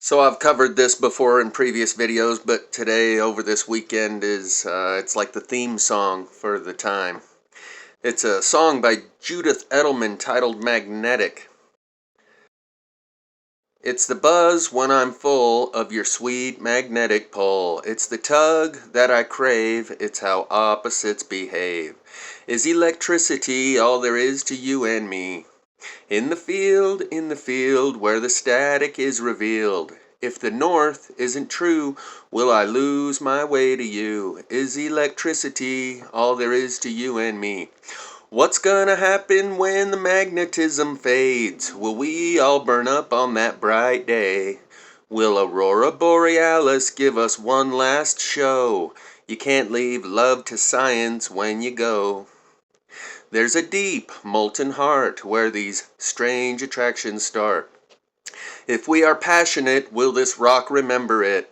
So I've covered this before in previous videos, but today over this weekend is, it's like the theme song for the time. It's a song by Judith Edelman titled Magnetic. It's the buzz when I'm full of your sweet magnetic pull. It's the tug that I crave, it's how opposites behave. Is electricity all there is to you and me? In the field, where the static is revealed. If the north isn't true, will I lose my way to you? Is electricity all there is to you and me? What's gonna happen when the magnetism fades? Will we all burn up on that bright day? Will Aurora Borealis give us one last show? You can't leave love to science when you go. There's a deep, molten heart where these strange attractions start. If we are passionate, will this rock remember it?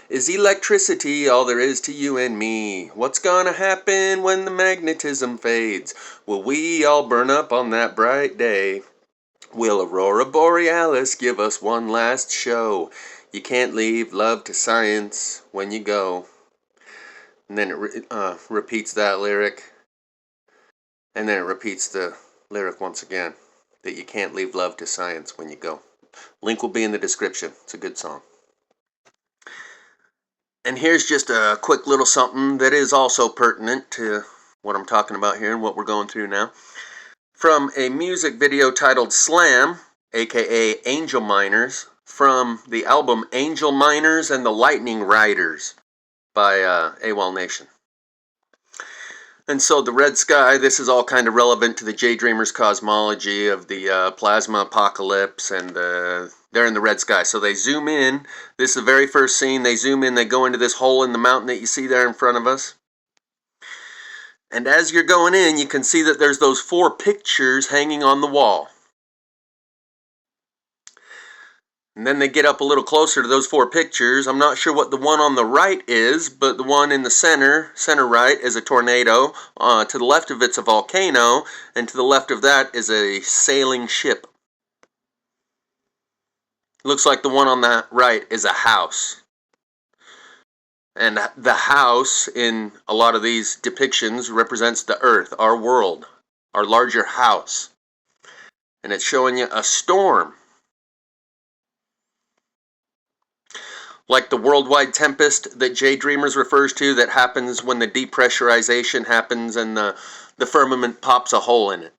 Is electricity all there is to you and me? What's gonna happen when the magnetism fades? Will we all burn up on that bright day? Will Aurora Borealis give us one last show? You can't leave love to science when you go. And then it repeats that lyric. And then it repeats the lyric once again, that you can't leave love to science when you go. Link will be in the description. It's a good song. And here's just a quick little something that is also pertinent to what I'm talking about here and what we're going through now. From a music video titled Slam, aka Angel Miners, from the album Angel Miners and the Lightning Riders by awolnation. And so the red sky, this is all kind of relevant to the J-Dreamers cosmology of the plasma apocalypse, and they're in the red sky. So they zoom in. This is the very first scene. They zoom in, they go into this hole in the mountain that you see there in front of us. And as you're going in, you can see that there's those 4 pictures hanging on the wall. And then they get up a little closer to those 4 pictures. I'm not sure what the one on the right is, but the one in the center right, is a tornado. To the left of it's a volcano, and to the left of that is a sailing ship. Looks like the one on the right is a house. And the house in a lot of these depictions represents the earth, our world, our larger house. And it's showing you a storm. Like the worldwide tempest that J-Dreamers refers to, that happens when the depressurization happens and the firmament pops a hole in it.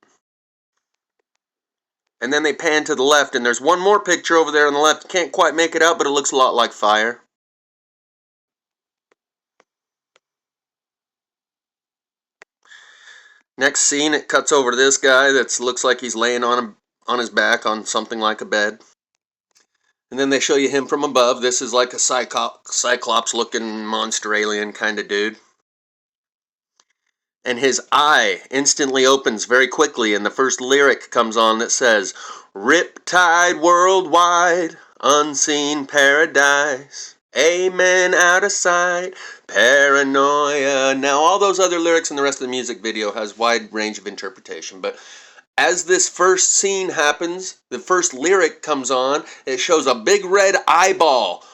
And then they pan to the left, and there's one more picture over there on the left. Can't quite make it out, but it looks a lot like fire. Next scene, it cuts over to this guy that looks like he's laying on his back on something like a bed. And then they show you him from above. This is like a Cyclops-looking monster alien kind of dude. And his eye instantly opens very quickly, and the first lyric comes on that says, "Riptide worldwide, unseen paradise, amen out of sight, paranoia." Now, all those other lyrics in the rest of the music video has wide range of interpretation, but as this first scene happens, the first lyric comes on, it shows a big red eyeball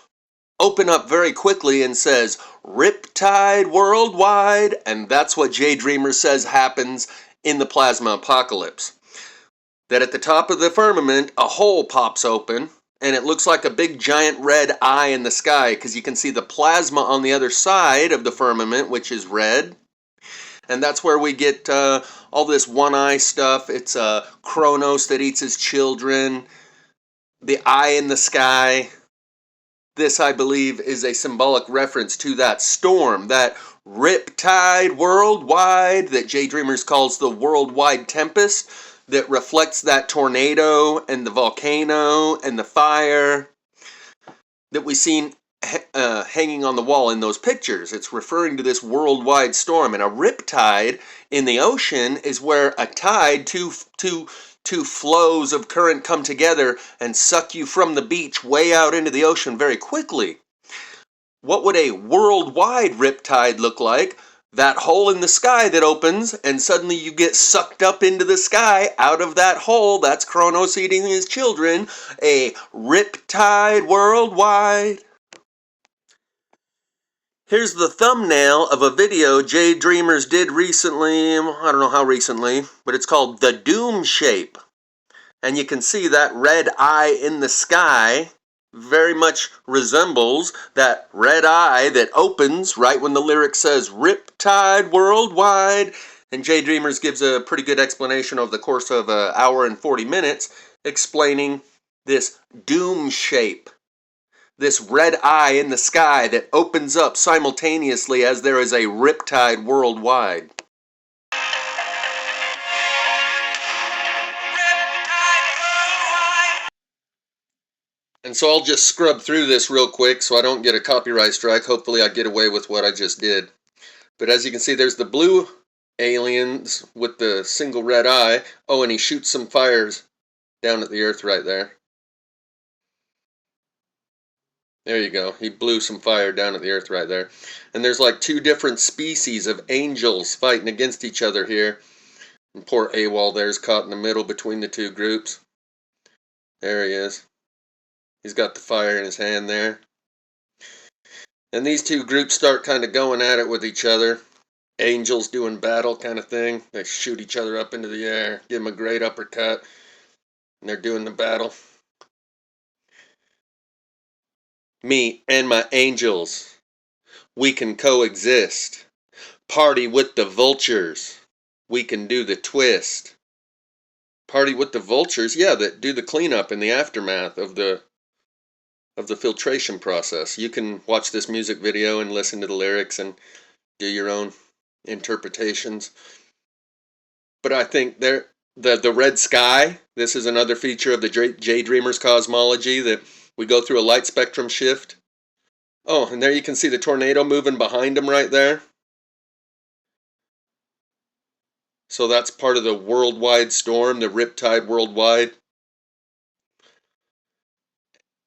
open up very quickly and says, "Riptide worldwide," and that's what J-Dreamer says happens in the plasma apocalypse. That at the top of the firmament, a hole pops open, and it looks like a big giant red eye in the sky, because you can see the plasma on the other side of the firmament, which is red. And that's where we get all this one-eye stuff. It's Kronos that eats his children, the eye in the sky. This, I believe, is a symbolic reference to that storm, that riptide worldwide that J-Dreamers calls the worldwide tempest, that reflects that tornado and the volcano and the fire that we've seen hanging on the wall in those pictures. It's referring to this worldwide storm. And a riptide in the ocean is where a tide, two flows of current come together and suck you from the beach way out into the ocean very quickly. What would a worldwide riptide look like? that hole in the sky that opens, and suddenly you get sucked up into the sky out of that hole. That's Kronos eating his children. A riptide worldwide. Here's the thumbnail of a video Jay Dreamers did recently. I don't know how recently, but it's called The Doom Shape. And you can see that red eye in the sky very much resembles that red eye that opens right when the lyric says Riptide Worldwide. And Jay Dreamers gives a pretty good explanation over the course of an hour and 40 minutes explaining this doom shape. This red eye in the sky that opens up simultaneously as there is a riptide worldwide. And so I'll just scrub through this real quick so I don't get a copyright strike. Hopefully I get away with what I just did. But as you can see, there's the blue aliens with the single red eye. Oh, and he shoots some fires down at the earth right there. There you go. He blew some fire down at the earth right there. And there's like two different species of angels fighting against each other here. And poor AWOL there's caught in the middle between the two groups. There he is. He's got the fire in his hand there. And these two groups start kind of going at it with each other. Angels doing battle kind of thing. They shoot each other up into the air, give them a great uppercut, and they're doing the battle. Me and my angels, we can coexist. Party with the vultures, we can do the twist. Party with the vultures, yeah, that do the cleanup in the aftermath of the filtration process. You can watch this music video and listen to the lyrics and do your own interpretations. But I think the red sky, this is another feature of the Jay Dreamers cosmology, that we go through a light spectrum shift. Oh, and there you can see the tornado moving behind him right there. So that's part of the worldwide storm, the riptide worldwide.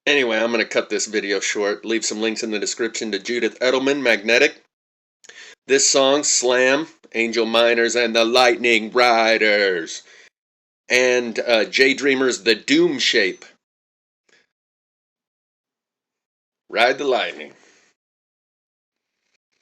Anyway, I'm going to cut this video short. Leave some links in the description to Judith Edelman, Magnetic. This song, Slam, Angel Miners and the Lightning Riders. And Jay Dreamer's The Doom Shape. Ride the lightning.